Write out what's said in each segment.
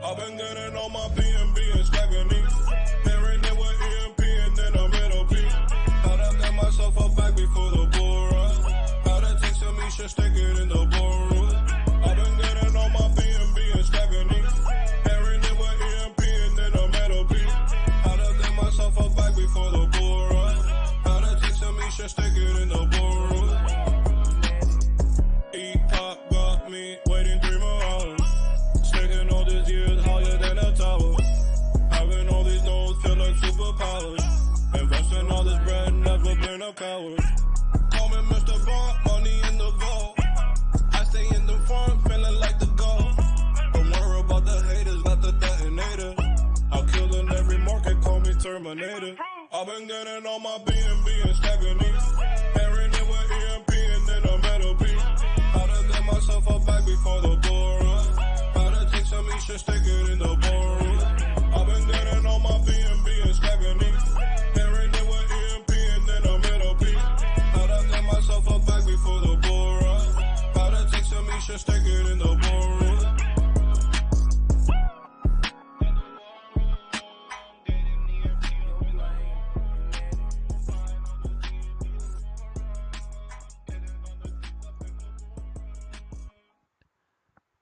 I've been getting on my BNB and stacking these. Pairing it with EMP and then I'm LP. How to get myself up back before the bull run. How to take some shit, stick it in the bullroom. I've been getting on my BNB and stacking these. Pairing it with EMP and then I'm LP. How to get myself up back before the bull run. How to take some shit, stick it in the bullroom. E-pop got me waiting 3 more hours. Sticking all these years higher than a tower. Having all these nodes feel like superpowers. Investing all this bread, never been a coward. Call me Mr. Bond, money in the vault. I stay in the farm, feeling like the goal. Don't worry about the haters, not the detonator. I'll kill in every market, call me Terminator. I've been getting on my BNB and stacking these. Pairing it with EMP and then I'm LP. How to get myself up back before the bull run. Some shit, stick it in the ballroom. I've been getting on my BNB and stacking these. Pairing it with EMP and then I'm LP. How to get myself up back before the bull run. How to take some shit, stick it in the ballroom.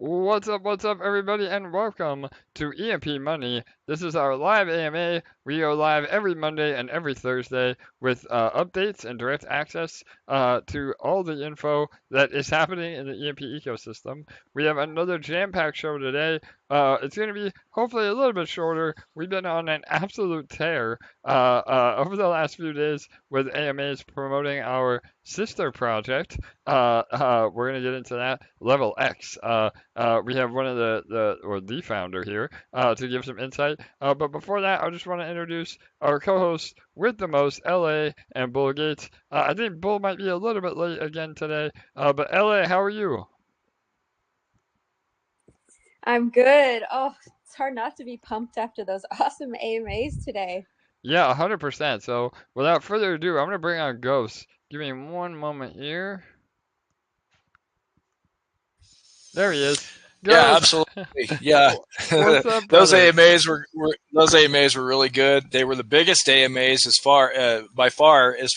What's up, everybody, and welcome to EMP.Money. This is our live AMA. We go live every Monday and every Thursday with updates and direct access to all the info that is happening in the EMP ecosystem. We have another jam-packed show today. It's going to be hopefully a little bit shorter. We've been on an absolute tear over the last few days with AMAs promoting our sister project. We're going to get into that. LevelX. We have one of the founder here to give some insight. But before that, I just want to introduce our co-hosts with the most, LA and Bull Gates. I think Bull might be a little bit late again today. But LA, how are you? I'm good. Oh, it's hard not to be pumped after those awesome AMAs today. Yeah, 100%. So without further ado, I'm going to bring on Ghost. Give me one moment here. There he is. Ghost. Yeah, absolutely. Yeah. What's up, those brother? AMAs were really good. They were the biggest AMAs by far as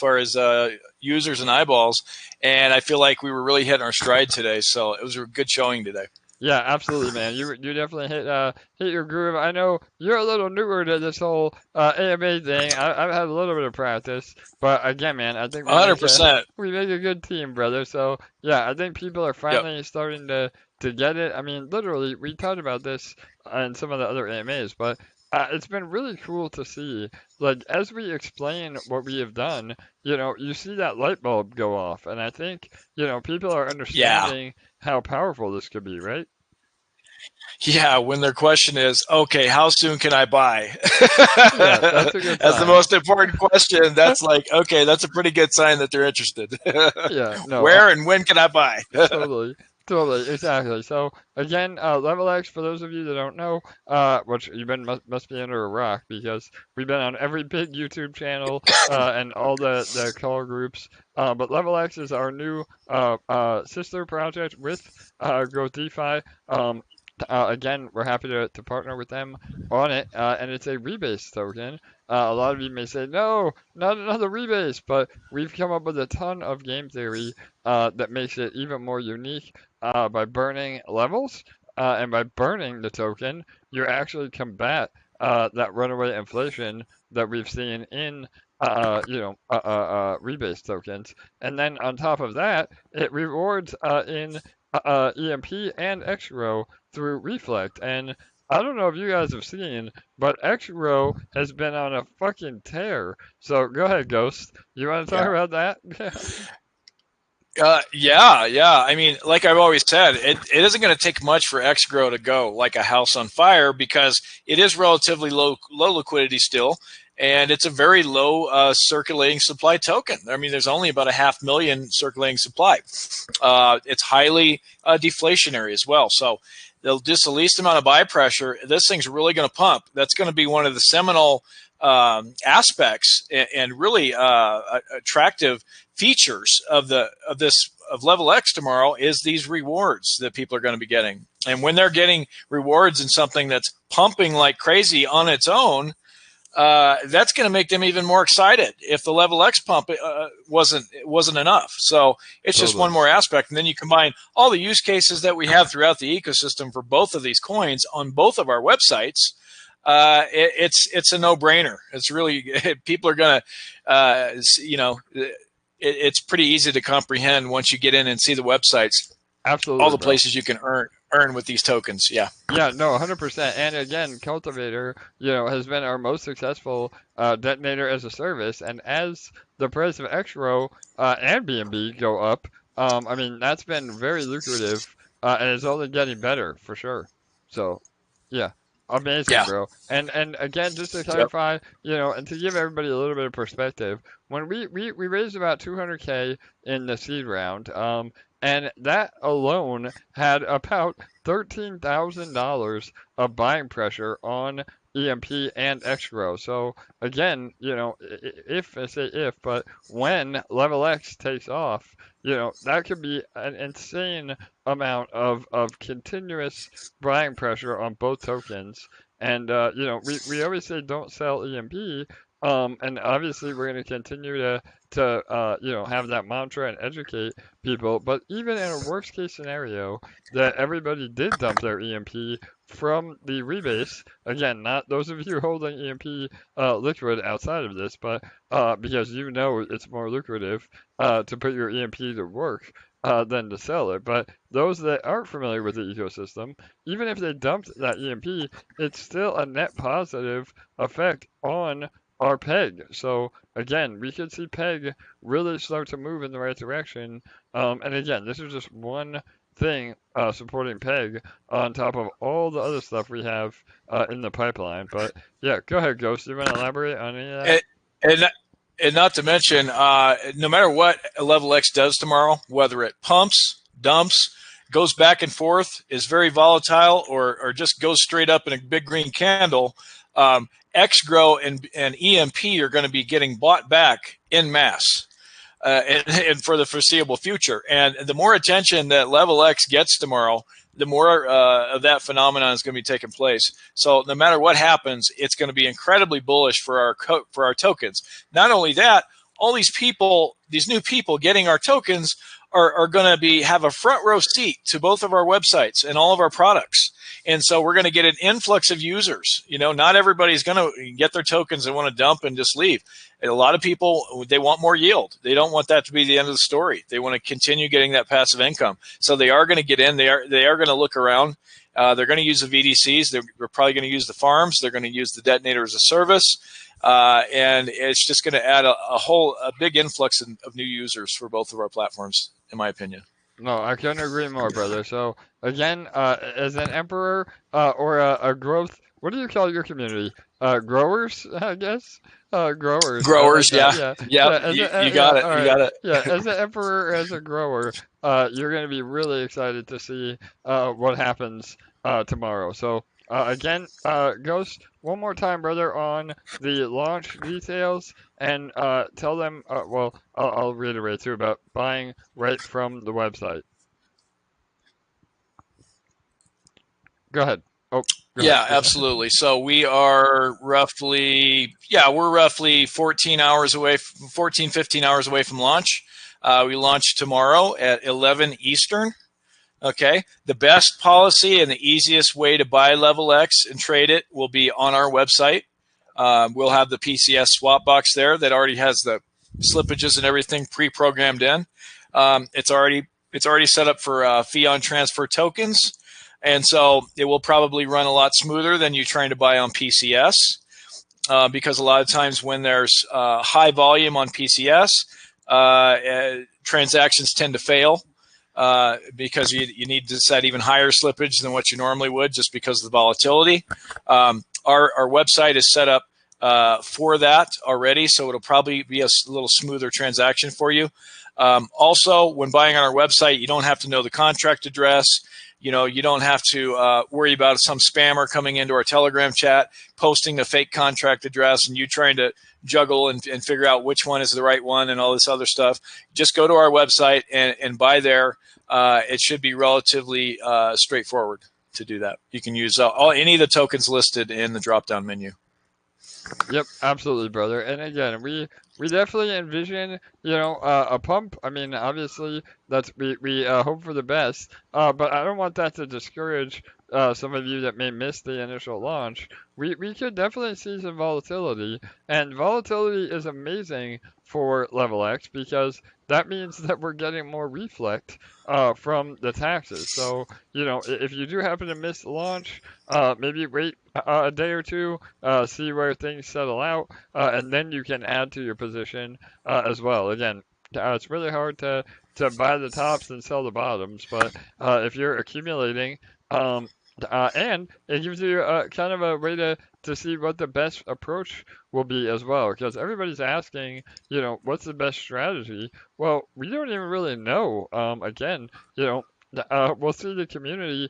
users and eyeballs, and I feel like we were really hitting our stride today. So it was a good showing today. Yeah, absolutely, man. You definitely hit your groove. I know you're a little newer to this whole AMA thing. I've had a little bit of practice, but again, man, I think 100%. We make a good team, brother. So yeah, I think people are finally starting to get it. I mean, literally, we talked about this in some of the other AMAs, but it's been really cool to see. Like, as we explain what we have done, you see that light bulb go off, and I think people are understanding how powerful this could be, right? Yeah, when their question is, okay, how soon can I buy? Yeah, that's a good That's the sign. most important question. That's like, okay, that's a pretty good sign that they're interested. Yeah, no. Where and when can I buy? Totally, exactly. So again, LevelX, for those of you that don't know, which you've been must be under a rock, because we've been on every big YouTube channel and all the call groups. But LevelX is our new sister project with Growth DeFi. Again, we're happy to partner with them on it, and it's a rebase token. A lot of you may say, no, not another rebase, but we've come up with a ton of game theory that makes it even more unique by burning levels, and by burning the token, you actually combat that runaway inflation that we've seen in rebase tokens. And then on top of that, it rewards in EMP and Xro through Reflect. And I don't know if you guys have seen, but Xro has been on a fucking tear. So go ahead, Ghost. You want to talk about that? Yeah. I mean, like I've always said, it isn't going to take much for Xgrow to go like a house on fire, because it is relatively low liquidity still, and it's a very low circulating supply token. I mean, there's only about 500,000 circulating supply. It's highly deflationary as well. So just the least amount of buy pressure, this thing's really going to pump. That's going to be one of the seminal aspects and really attractive features of LevelX tomorrow is these rewards that people are going to be getting. And when they're getting rewards in something that's pumping like crazy on its own, that's going to make them even more excited if the LevelX pump wasn't enough. So it's just one more aspect. And then you combine all the use cases that we have throughout the ecosystem for both of these coins on both of our websites. It's a no-brainer. It's really, people are going to, it's pretty easy to comprehend once you get in and see the websites. Absolutely. All the places you can earn with these tokens. Yeah. Yeah, no, 100%. And again, Cultivator, has been our most successful detonator as a service. And as the price of XRO and BNB go up, I mean, that's been very lucrative, and it's only getting better for sure. So, yeah. Amazing, bro. And again, just to clarify, and to give everybody a little bit of perspective, when we raised about 200K in the seed round, and that alone had about $13,000 of buying pressure on EMP and XRO. So again, but when LevelX takes off, that could be an insane amount of continuous buying pressure on both tokens. And, we always say don't sell EMP. And obviously we're going to continue to have that mantra and educate people. But even in a worst case scenario that everybody did dump their EMP from the rebase, again, not those of you holding EMP liquid outside of this, but because it's more lucrative to put your EMP to work than to sell it. But those that aren't familiar with the ecosystem, even if they dumped that EMP, it's still a net positive effect on our peg. So again, we could see peg really start to move in the right direction. And again, this is just one thing supporting peg on top of all the other stuff we have in the pipeline. But yeah, go ahead, Ghost. You want to elaborate on any of that? And not to mention, no matter what LevelX does tomorrow, whether it pumps, dumps, goes back and forth, is very volatile, or just goes straight up in a big green candle, XGrow and EMP are going to be getting bought back en masse and for the foreseeable future. And the more attention that LevelX gets tomorrow, the more of that phenomenon is going to be taking place. So no matter what happens, it's going to be incredibly bullish for our tokens. Not only that, all these people, these new people getting our tokens are going to have a front row seat to both of our websites and all of our products. And so we're going to get an influx of users. Not everybody's going to get their tokens and want to dump and just leave. And a lot of people, they want more yield. They don't want that to be the end of the story. They want to continue getting that passive income. So they are going to get in. They are going to look around. They're going to use the VDCs. They're probably going to use the farms. They're going to use the detonator as a service. And it's just going to add a big influx of new users for both of our platforms, in my opinion. No, I couldn't agree more, brother. So again, as an emperor or a growth, what do you call your community? Growers, I guess. Growers. Growers, yeah. You got it. Right. You got it. Yeah, as an emperor, as a grower, you're going to be really excited to see what happens tomorrow. So again, Ghost, one more time, brother, on the launch details, and tell them, well, I'll reiterate too, about buying right from the website. Go ahead. Yeah, absolutely. So we are roughly 14 hours away, 15 hours away from launch. We launch tomorrow at 11 Eastern. Okay. The best policy and the easiest way to buy LevelX and trade it will be on our website. We'll have the PCS swap box there that already has the slippages and everything pre-programmed in. It's already set up for fee on transfer tokens. And so it will probably run a lot smoother than you trying to buy on PCS because a lot of times when there's high volume on PCS, transactions tend to fail because you need to set even higher slippage than what you normally would just because of the volatility. Our website is set up for that already, so it'll probably be a little smoother transaction for you. Also, when buying on our website, you don't have to know the contract address. You know, you don't have to worry about some spammer coming into our Telegram chat, posting a fake contract address, and you trying to juggle and figure out which one is the right one and all this other stuff. Just go to our website and buy there. It should be relatively straightforward to do that. You can use any of the tokens listed in the drop-down menu. Yep, absolutely, brother. And again, we definitely envision, you know, a pump. I mean, obviously, we hope for the best, but I don't want that to discourage some of you that may miss the initial launch. We could definitely see some volatility, and volatility is amazing for LevelX because that means that we're getting more reflect from the taxes. So, you know, if you do happen to miss the launch, maybe wait a day or two, see where things settle out, and then you can add to your position as well. Again, it's really hard to buy the tops and sell the bottoms, but if you're accumulating, and it gives you kind of a way to see what the best approach will be as well, because everybody's asking, you know, what's the best strategy? Well, we don't even really know. Again, you know, we'll see the community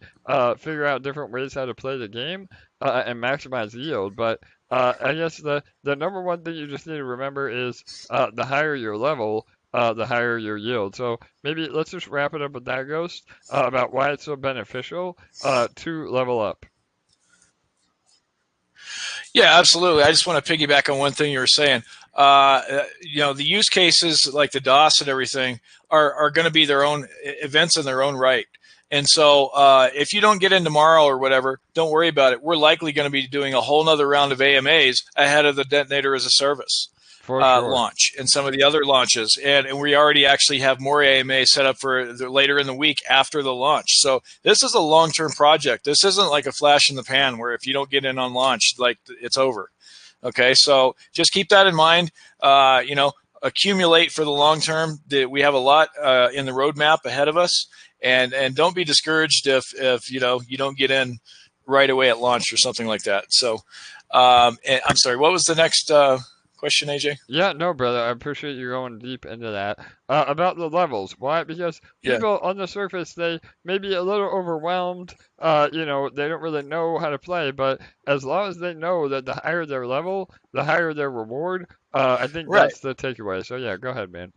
figure out different ways how to play the game and maximize yield. But I guess the number one thing you just need to remember is the higher your level, the higher your yield. So maybe let's just wrap it up with that, Ghost, about why it's so beneficial to level up. Yeah, absolutely. I just want to piggyback on one thing you were saying. You know, the use cases like the DOS and everything are going to be their own events in their own right. And so if you don't get in tomorrow or whatever, don't worry about it. We're likely going to be doing a whole nother round of AMAs ahead of the Detonator as a Service launch and some of the other launches. And we already actually have more AMA set up for later in the week after the launch. So this is a long-term project. This isn't like a flash in the pan where if you don't get in on launch, like it's over. Okay, so just keep that in mind. You know, accumulate for the long term. We have a lot in the roadmap ahead of us. And don't be discouraged if you know you don't get in right away at launch or something like that. So I'm sorry, what was the next question, AJ? Yeah, no, brother. I appreciate you going deep into that. About the levels. Why? Because people on the surface, they may be a little overwhelmed. You know, they don't really know how to play. But as long as they know that the higher their level, the higher their reward, I think that's the takeaway. So, yeah, go ahead, man.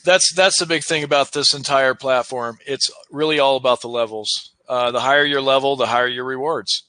That's the big thing about this entire platform. It's really all about the levels. The higher your level, the higher your rewards.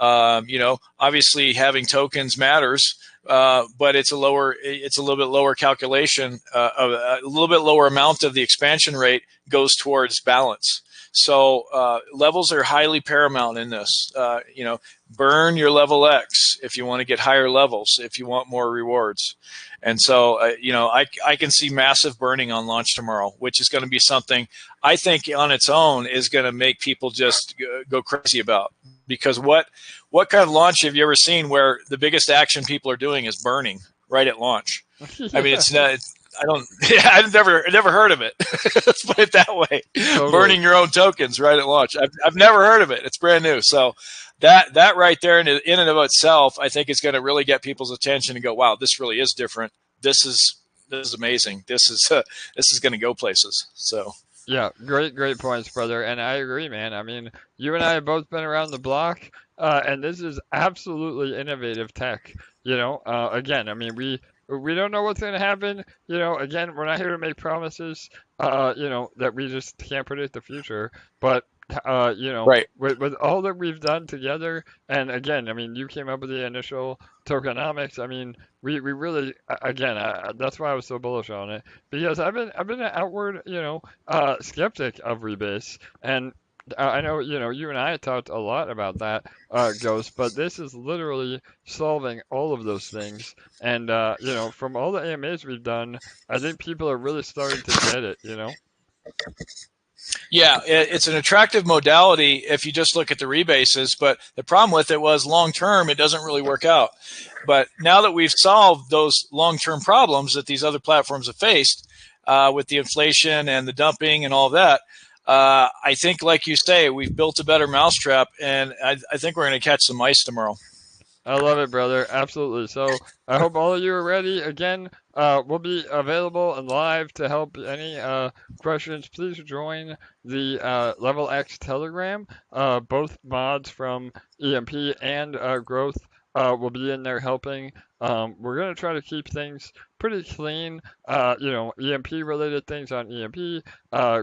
You know, obviously having tokens matters, but it's a little bit lower calculation, a little bit lower amount of the expansion rate goes towards balance. So levels are highly paramount in this. You know, burn your LevelX if you want to get higher levels, if you want more rewards. And so, you know, I can see massive burning on launch tomorrow, which is going to be something I think on its own is going to make people just go crazy about. Because what kind of launch have you ever seen where the biggest action people are doing is burning right at launch? Yeah. I mean, it's not. I've never heard of it. Let's put it that way. Totally. Burning your own tokens right at launch. I've never heard of it. It's brand new. So that right there in and of itself, I think is going to really get people's attention and go, wow, this really is different. This is amazing. This is going to go places. So. Yeah, great points, brother. And I agree, man. I mean, you and I have both been around the block, and this is absolutely innovative tech. You know, again, I mean, we don't know what's going to happen. You know, again, we're not here to make promises, you know, that we just can't predict the future. But, you know, with all that we've done together, and again, I mean, you came up with the initial tokenomics. I mean, we really, again, that's why I was so bullish on it, because I've been an outward, you know, skeptic of Rebase, and I know, you know, you and I talked a lot about that, Ghost, but this is literally solving all of those things. And, you know, from all the AMAs we've done, I think people are really starting to get it, you know? Yeah, it's an attractive modality if you just look at the rebases, but the problem with it was long-term, it doesn't really work out. But now that we've solved those long-term problems that these other platforms have faced with the inflation and the dumping and all that, I think, like you say, we've built a better mousetrap, and I think we're going to catch some mice tomorrow. I love it, brother. Absolutely. So I hope all of you are ready. Again, we'll be available and live to help any questions. Please join the LevelX Telegram. Both mods from EMP and Growth will be in there helping. We're going to try to keep things pretty clean. EMP related things on EMP,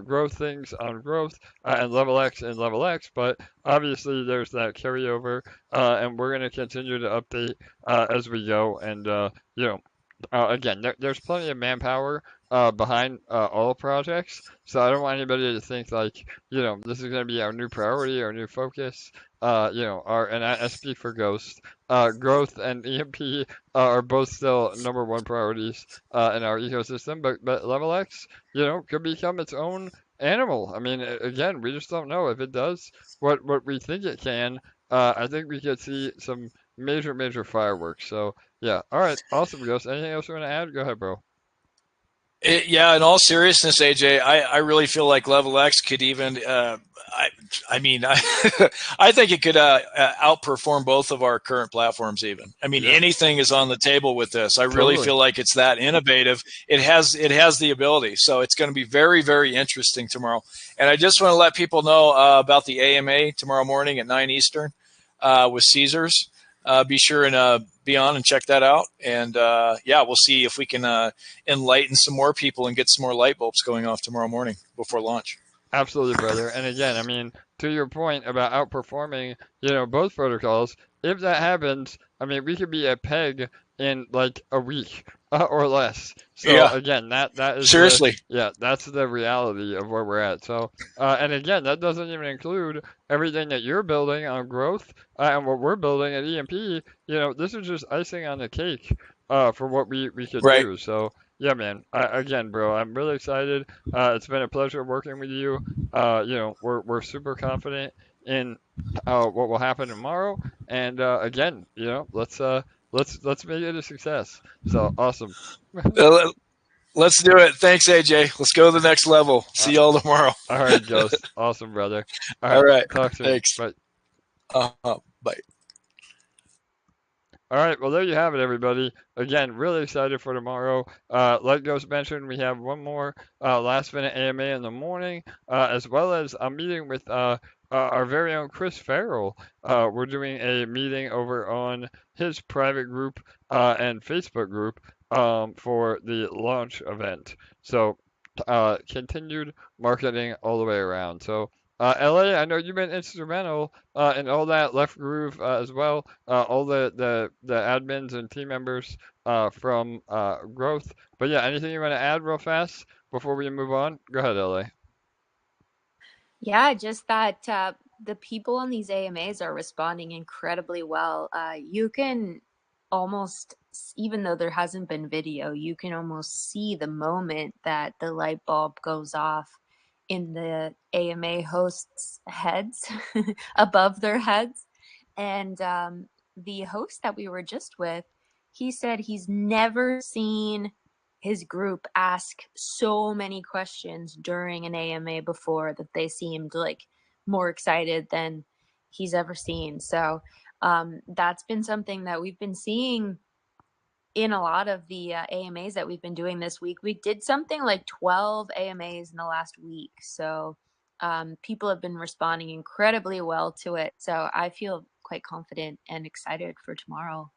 growth things on growth, and LevelX. But obviously, there's that carryover, and we're going to continue to update as we go. And again, there's plenty of manpower behind all projects, so I don't want anybody to think like, this is going to be our new priority, our new focus. And I speak for Ghost. Growth and EMP are both still number one priorities in our ecosystem, but LevelX, could become its own animal. I mean, again, we just don't know if it does what we think it can. I think we could see some major fireworks. So yeah, all right, awesome, Ghost. Anything else you want to add? Go ahead, bro. Yeah, in all seriousness, AJ, I really feel like LevelX could even, I mean, I think it could outperform both of our current platforms even. I mean, anything is on the table with this. I really feel like it's that innovative. It has the ability. So it's going to be very interesting tomorrow. And I just want to let people know about the AMA tomorrow morning at 9 Eastern with Caesars. Be sure and be on and check that out. And yeah, we'll see if we can enlighten some more people and get some more light bulbs going off tomorrow morning before launch. Absolutely, brother. And again, I mean, to your point about outperforming, both protocols, if that happens, I mean, we could be at peg in like a week or less. So again, that is seriously, that's the reality of where we're at. So and again, that doesn't even include everything that you're building on growth and what we're building at EMP. This is just icing on the cake for what we could do. So yeah, man. Again, bro, I'm really excited. It's been a pleasure working with you. We're super confident in what will happen tomorrow. And again, let's make it a success. So awesome. Let's do it. Thanks, AJ. Let's go to the next level. See y'all tomorrow. All right, Ghost. Awesome, brother. All right. Talk soon. Thanks. Bye. Bye. All right, well, there you have it, everybody. Again, really excited for tomorrow. Like Ghost mentioned, we have one more last-minute AMA in the morning, as well as a meeting with our very own Chris Farrell. We're doing a meeting over on his private group and Facebook group for the launch event. So continued marketing all the way around. So LA, I know you've been instrumental in all that left groove as well. All the admins and team members from Growth. But yeah, anything you want to add real fast before we move on? Go ahead, LA. Yeah, just that the people on these AMAs are responding incredibly well. You can almost, even though there hasn't been video, you can almost see the moment that the light bulb goes off in the AMA hosts' heads, above their heads. And the host that we were just with, he said he's never seen his group ask so many questions during an AMA before, that they seemed like more excited than he's ever seen. So that's been something that we've been seeing in a lot of the AMAs that we've been doing this week. We did something like 12 AMAs in the last week. So people have been responding incredibly well to it. So I feel quite confident and excited for tomorrow.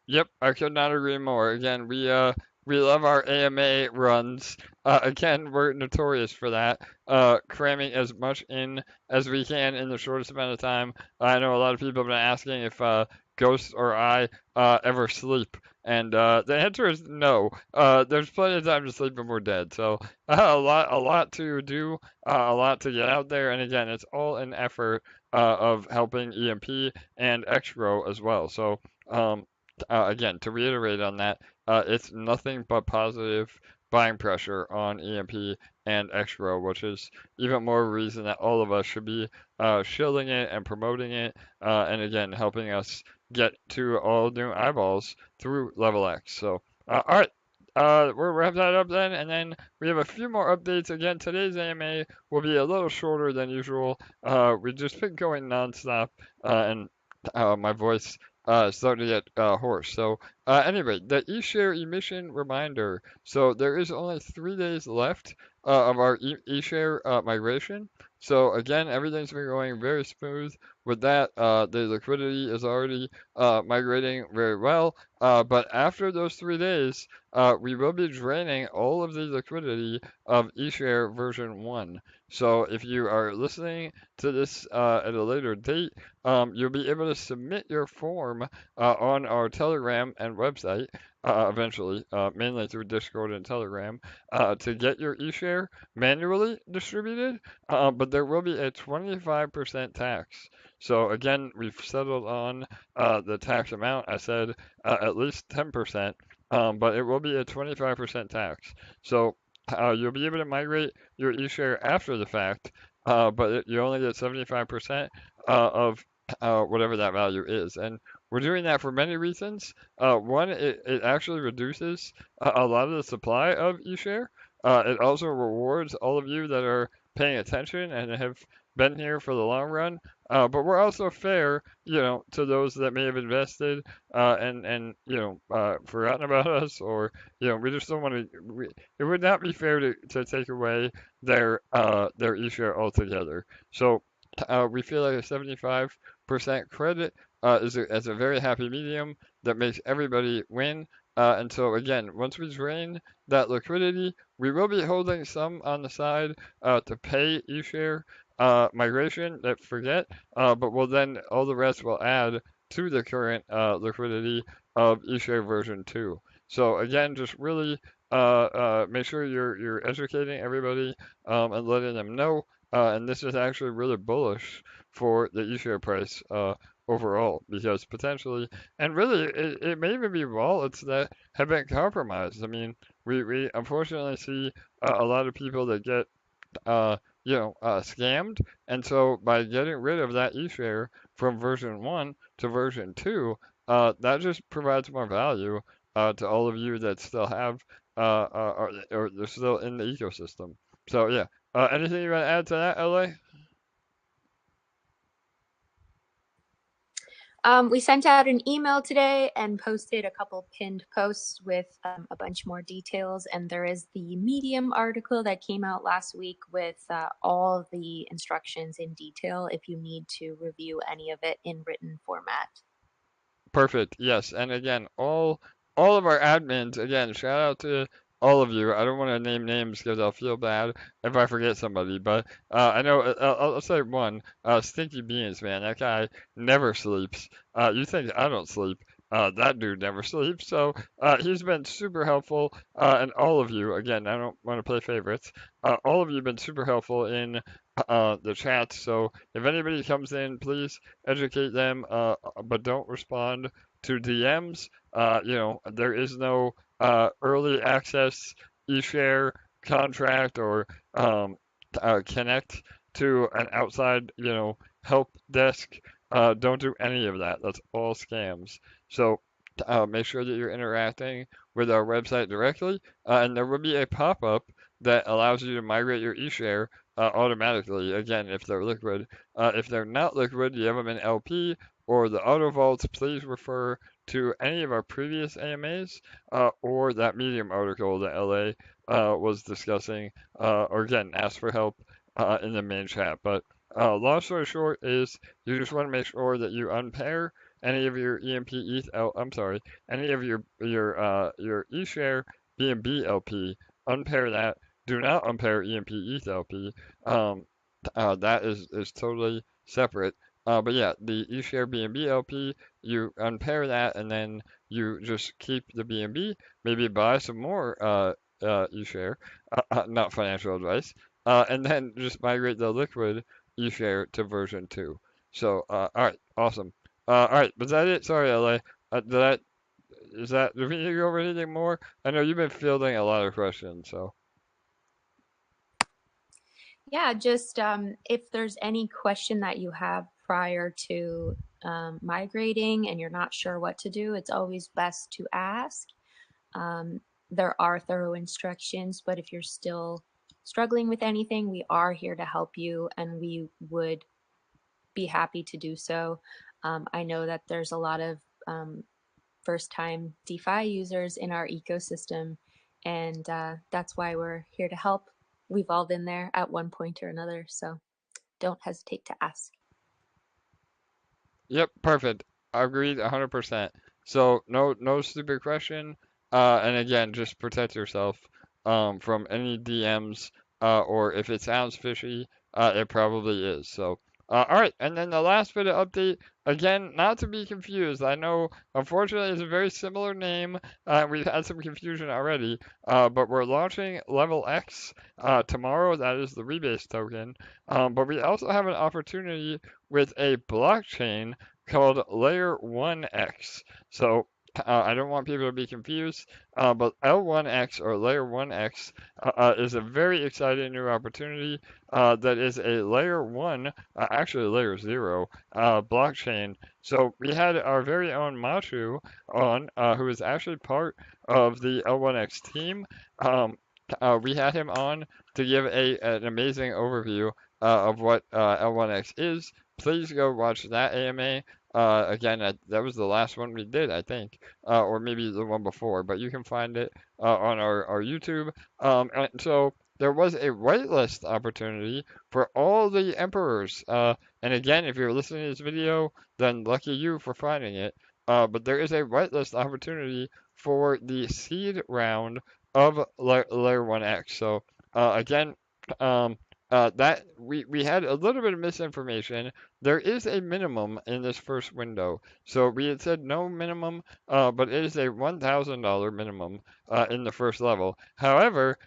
Yep, I could not agree more. Again, we love our AMA runs. Again, we're notorious for that, cramming as much in as we can in the shortest amount of time. I know a lot of people have been asking if Ghost or I ever sleep, and the answer is no. There's plenty of time to sleep when we're dead. So a lot to do, a lot to get out there, and again, it's all an effort of helping EMP and Xgrow as well. So again, to reiterate on that, it's nothing but positive buying pressure on EMP and Xgrow, which is even more reason that all of us should be shilling it and promoting it, and again, helping us get to all new eyeballs through LevelX. So, all right. We'll wrap that up then, and then we have a few more updates. Again, today's AMA will be a little shorter than usual. We just been going nonstop, and my voice starting to get hoarse. So anyway, the eShare emission reminder. So there is only 3 days left of our eShare migration. So again, everything's been going very smooth with that. The liquidity is already migrating very well. But after those 3 days, we will be draining all of the liquidity of eShare version 1. So if you are listening to this at a later date, you'll be able to submit your form on our Telegram and website eventually, mainly through Discord and Telegram, to get your eShare manually distributed. But there will be a 25% tax. So again, we've settled on the tax amount. I said at least 10%, but it will be a 25% tax. So you'll be able to migrate your eShare after the fact, but you only get 75% of whatever that value is. And we're doing that for many reasons. One, it actually reduces a lot of the supply of eShare. It also rewards all of you that are paying attention and have been here for the long run. But we're also fair, to those that may have invested and forgotten about us, or we just don't want to. It would not be fair to take away their eShare altogether. So we feel like a 75% credit is a very happy medium that makes everybody win. And so again, once we drain that liquidity, we will be holding some on the side to pay eShare migration. That forget, but we'll then all the rest will add to the current liquidity of eShare version 2. So again, just really make sure you're educating everybody and letting them know. And this is actually really bullish for the eShare price overall, because potentially, and really, it may even be wallets that have been compromised. I mean, we unfortunately see a lot of people that get scammed, and so by getting rid of that eShare from version 1 to version 2, that just provides more value to all of you that still have or they're still in the ecosystem. So yeah, anything you want to add to that, LA? We sent out an email today and posted a couple pinned posts with a bunch more details. And there is the Medium article that came out last week with all of the instructions in detail if you need to review any of it in written format. Perfect. Yes. And again, all of our admins, again, shout out to all of you. I don't want to name names because I'll feel bad if I forget somebody, but I know I'll say one. Stinky Beans, man, that guy never sleeps. You think I don't sleep? That dude never sleeps. So he's been super helpful, and all of you. Again, I don't want to play favorites. All of you have been super helpful in the chat. So if anybody comes in, please educate them, but don't respond to DMs. There is no early access eShare contract or connect to an outside, help desk. Don't do any of that. That's all scams. So make sure that you're interacting with our website directly, and there will be a pop-up that allows you to migrate your eShare automatically. Again, if they're liquid. If they're not liquid, you have them in LP or the auto vaults, please refer to any of our previous AMAs or that Medium article that LA was discussing, or again, ask for help in the main chat. But long story short is you just want to make sure that you unpair any of your EMP ETH. I'm sorry, any of your eShare BNB LP. Unpair that. Do not unpair EMP ETH LP. That is totally separate. But yeah, the eShare BNB LP, you unpair that and then you just keep the BNB, maybe buy some more eShare, not financial advice, and then just migrate the liquid eShare to version 2. So, all right, awesome. All right, was that it? Sorry, LA. Do we need to go over anything more? I know you've been fielding a lot of questions, so. Yeah, just if there's any question that you have prior to migrating and you're not sure what to do, it's always best to ask. There are thorough instructions, but if you're still struggling with anything, we are here to help you and we would be happy to do so. I know that there's a lot of first-time DeFi users in our ecosystem, and that's why we're here to help. We've all been there at one point or another, so don't hesitate to ask. Yep, perfect. Agreed 100%. So no stupid question. And again, just protect yourself from any DMs or if it sounds fishy, it probably is. So all right, and then the last bit of update, again, not to be confused. I know, unfortunately, it's a very similar name. We've had some confusion already, but we're launching LevelX tomorrow. That is the rebase token. But we also have an opportunity with a blockchain called Layer 1X. So I don't want people to be confused, but L1X or Layer 1X is a very exciting new opportunity that is a Layer 1, actually Layer 0 blockchain. So we had our very own Machu on, who is actually part of the L1X team. We had him on to give an amazing overview of what L1X is. Please go watch that AMA. Again, that was the last one we did, I think, or maybe the one before, but you can find it on our YouTube. And so there was a whitelist opportunity for all the emperors. And again, if you're listening to this video, then lucky you for finding it. But there is a whitelist opportunity for the seed round of Layer 1X. So again, that we had a little bit of misinformation. There is a minimum in this first window. So we had said no minimum, but it is a $1,000 minimum in the first level. However,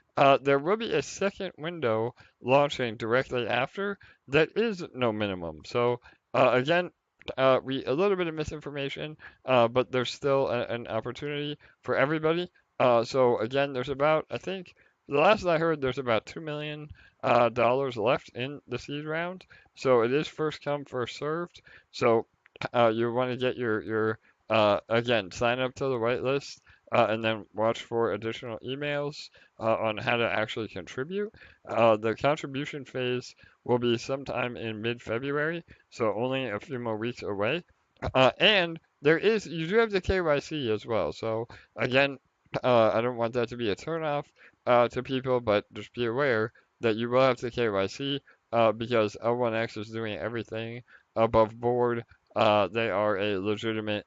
there will be a second window launching directly after that is no minimum. So again, a little bit of misinformation, but there's still an opportunity for everybody. So again, there's about, I think, the last I heard, there's about $2 million left in the seed round. So it is first come, first served. So you want to get your again, sign up to the whitelist and then watch for additional emails on how to actually contribute. The contribution phase will be sometime in mid-February, so only a few more weeks away. And you do have the KYC as well. So again, I don't want that to be a turnoff to people, but just be aware that you will have to KYC because L1X is doing everything above board. They are a legitimate,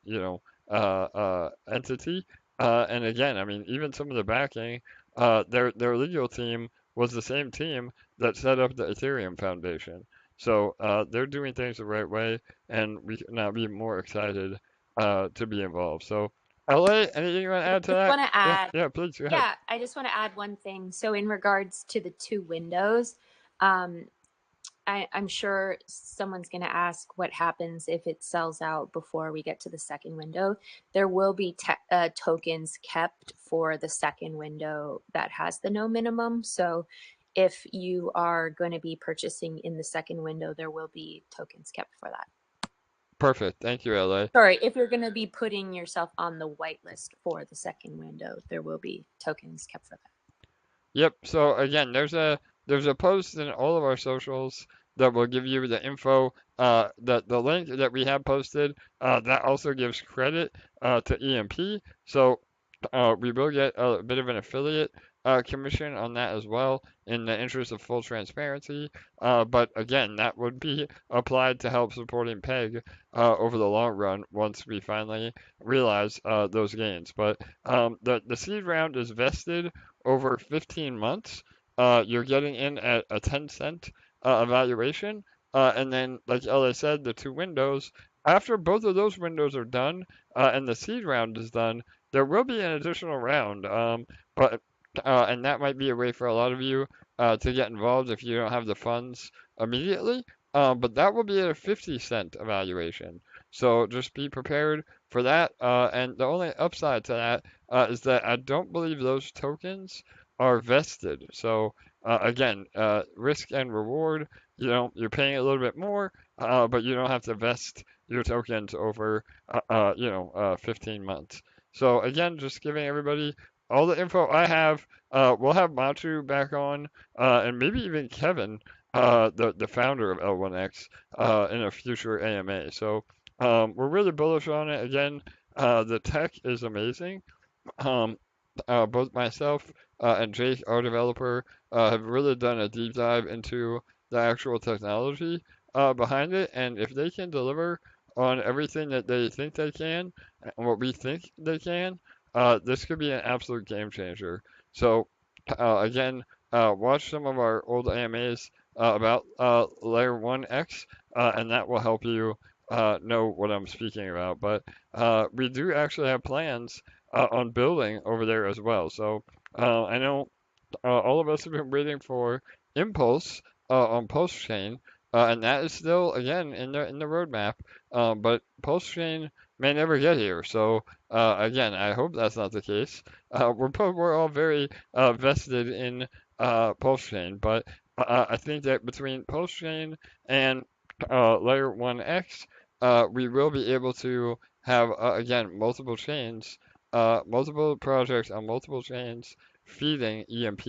entity. And again, I mean, even some of the backing, their legal team was the same team that set up the Ethereum Foundation. So they're doing things the right way, and we could not be more excited to be involved. So, LA, anything you want to add to that? Want to add? Yeah, please go ahead. Yeah, I just want to add one thing. So in regards to the two windows, I'm sure someone's going to ask what happens if it sells out before we get to the second window. There will be tokens kept for the second window that has the no minimum. So if you are going to be purchasing in the second window, there will be tokens kept for that. Perfect. Thank you, LA. Sorry, if you're going to be putting yourself on the whitelist for the second window, there will be tokens kept for that. Yep. So again, there's a post in all of our socials that will give you the info. The link that we have posted that also gives credit to EMP. So we will get a bit of an affiliate commission on that as well in the interest of full transparency. But again, that would be applied to help supporting PEG over the long run once we finally realize those gains. But the seed round is vested over 15 months. You're getting in at a 10-cent evaluation. And then, like Ella said, the two windows, after both of those windows are done and the seed round is done, there will be an additional round. And that might be a way for a lot of you to get involved if you don't have the funds immediately. But that will be at a 50-cent evaluation. So just be prepared for that. And the only upside to that is that I don't believe those tokens are vested. So again, risk and reward, you're paying a little bit more, but you don't have to vest your tokens over, 15 months. So again, just giving everybody all the info I have. We'll have Machu back on, and maybe even Kevin, the founder of L1X, in a future AMA. So we're really bullish on it. Again, The tech is amazing. Um, Both myself and Jake, our developer, have really done a deep dive into the actual technology behind it, and if they can deliver on everything that they think they can, and what we think they can, this could be an absolute game changer. So, again, watch some of our old AMAs about Layer 1X, and that will help you know what I'm speaking about. But we do actually have plans on building over there as well. So I know all of us have been waiting for Impulse on Pulse Chain, and that is still again in the roadmap. But Pulse Chain may never get here. So again, I hope that's not the case. We're all very vested in Pulse Chain, but I think that between Pulse Chain and Layer 1X, we will be able to have again multiple chains, multiple projects on multiple chains feeding EMP.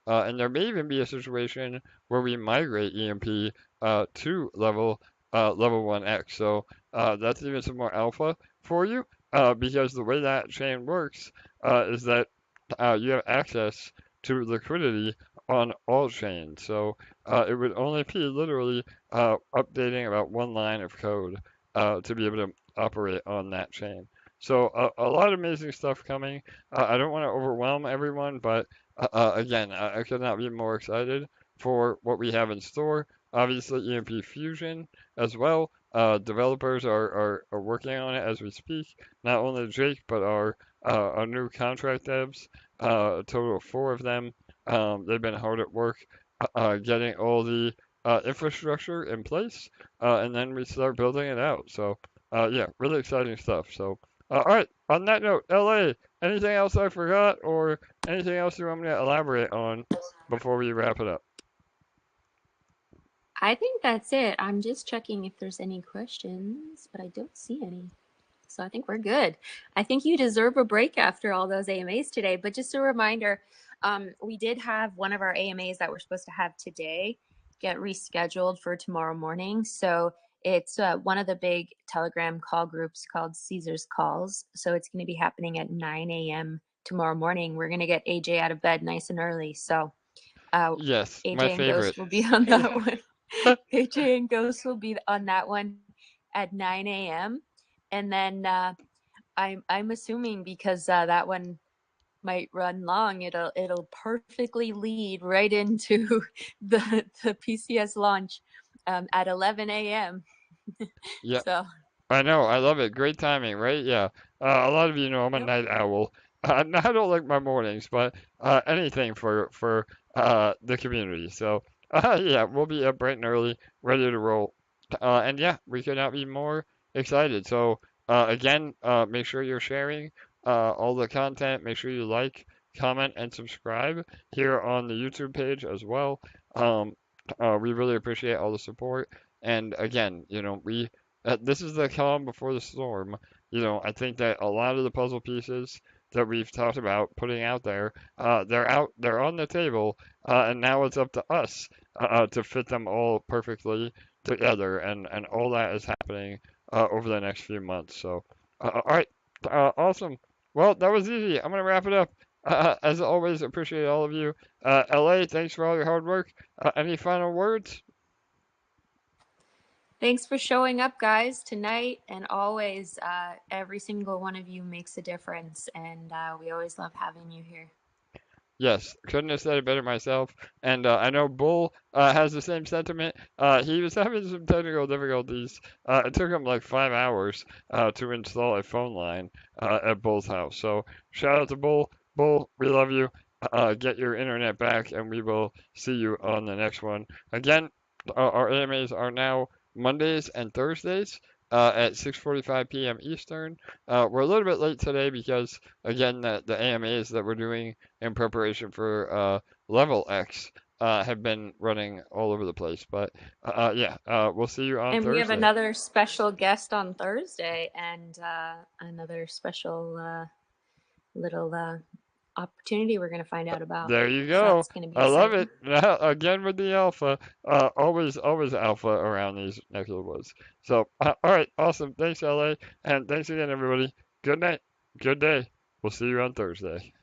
And there may even be a situation where we migrate EMP to level 1X. So that's even some more alpha for you because the way that chain works is that you have access to liquidity on all chains. So it would only be literally updating about one line of code to be able to operate on that chain. So a lot of amazing stuff coming. I don't want to overwhelm everyone, but again, I could not be more excited for what we have in store. Obviously, EMP Fusion as well. Developers are working on it as we speak. Not only Jake, but our new contract devs, a total of 4 of them. They've been hard at work getting all the infrastructure in place, and then we start building it out. So, yeah, really exciting stuff. So, all right, on that note, LA, anything else I forgot or anything else you want me to elaborate on before we wrap it up? I think that's it. I'm just checking if there's any questions, but I don't see any. So I think we're good. I think you deserve a break after all those AMAs today. But just a reminder, we did have one of our AMAs that we're supposed to have today get rescheduled for tomorrow morning. So it's one of the big Telegram call groups called Caesar's Calls. So it's going to be happening at 9 a.m. tomorrow morning. We're going to get AJ out of bed nice and early. So Yes, my AJ and favorite. Ghost will be on that one. AJ and Ghost will be on that one at 9 a.m. And then I'm assuming because that one might run long, it'll perfectly lead right into the PCS launch at 11 a.m. Yeah, So I know. I love it. Great timing, right? Yeah. A lot of you know I'm a yep. night owl. I don't like my mornings, but anything for the community. So yeah, we'll be up bright and early, ready to roll. And yeah, we could not be more excited. So again, make sure you're sharing all the content. Make sure you like, comment, and subscribe here on the YouTube page as well. Um, we really appreciate all the support. And again, this is the calm before the storm. I think that a lot of the puzzle pieces that we've talked about putting out there, they're on the table, and now it's up to us to fit them all perfectly together, and all that is happening over the next few months. So, all right, awesome. Well, that was easy. I'm gonna wrap it up. As always, appreciate all of you. LA, thanks for all your hard work. Any final words? Thanks for showing up, guys, tonight and always. Every single one of you makes a difference, and we always love having you here. Yes, couldn't have said it better myself. And I know Bull has the same sentiment. He was having some technical difficulties. It took him like 5 hours to install a phone line at Bull's house. So shout out to Bull. Bull, we love you. Get your internet back, and we will see you on the next one. Again, our AMAs are now Mondays and Thursdays at 6:45 p.m. Eastern. We're a little bit late today because, again, the AMAs that we're doing in preparation for LevelX have been running all over the place. But yeah, we'll see you on And we have Thursday. another special guest on Thursday and another special little opportunity we're going to find out about. There you So go. that's going to be I love exciting. it. Again with the alpha. Always alpha around these neck of the woods. So, all right, awesome. Thanks, LA, and thanks again, everybody. Good night. Good day. We'll see you on Thursday.